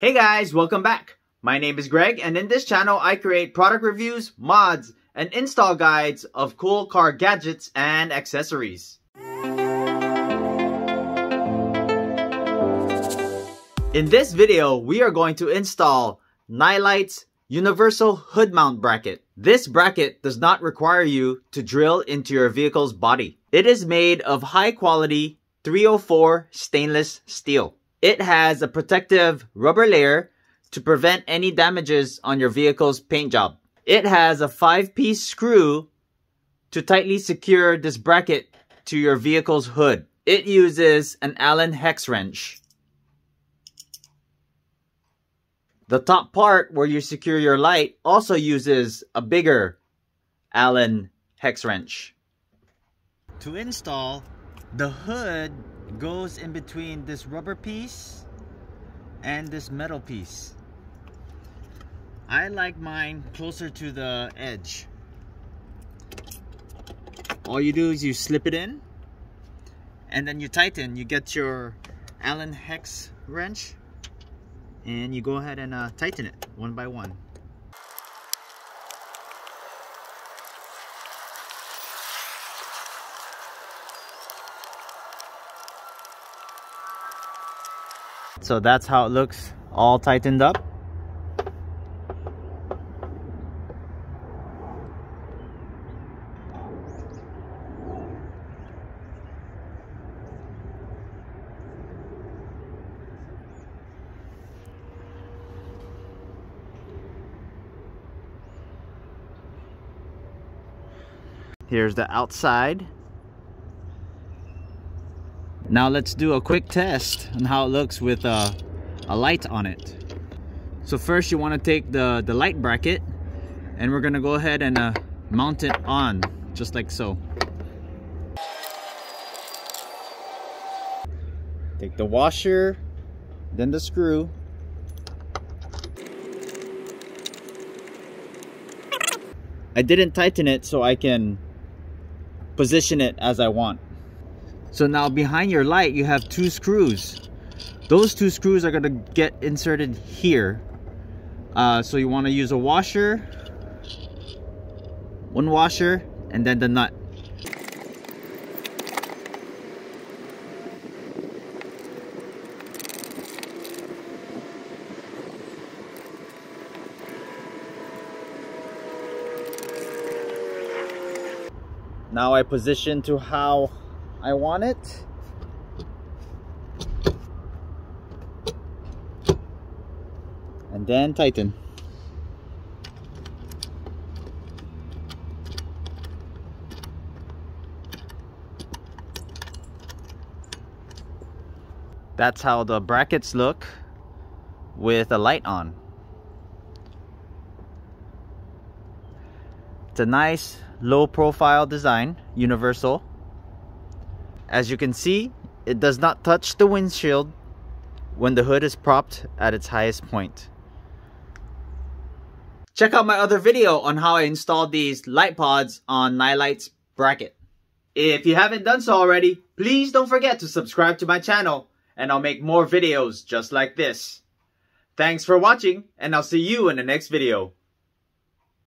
Hey guys, welcome back. My name is Greg, and in this channel I create product reviews, mods, and install guides of cool car gadgets and accessories. In this video, we are going to install Nilight's Universal Hood Mount Bracket. This bracket does not require you to drill into your vehicle's body. It is made of high quality 304 stainless steel. It has a protective rubber layer to prevent any damages on your vehicle's paint job. It has a 5-piece screw to tightly secure this bracket to your vehicle's hood. It uses an Allen hex wrench. The top part where you secure your light also uses a bigger Allen hex wrench. To install, the hood goes in between this rubber piece and this metal piece. I like mine closer to the edge. All you do is you slip it in and then you tighten. You get your Allen hex wrench and you go ahead and tighten it one by one. So that's how it looks, all tightened up. Here's the outside. Now let's do a quick test on how it looks with a light on it. So first you want to take the light bracket and we're gonna go ahead and mount it on just like so. Take the washer, then the screw. I didn't tighten it so I can position it as I want. So now behind your light you have 2 screws. Those 2 screws are going to get inserted here. So you want to use a washer, one washer, and then the nut. Now I position to how I want it. And then tighten. That's how the brackets look with a light on. It's a nice low profile design, universal. As you can see, it does not touch the windshield when the hood is propped at its highest point. Check out my other video on how I installed these light pods on Nilight's bracket. If you haven't done so already, please don't forget to subscribe to my channel and I'll make more videos just like this. Thanks for watching and I'll see you in the next video.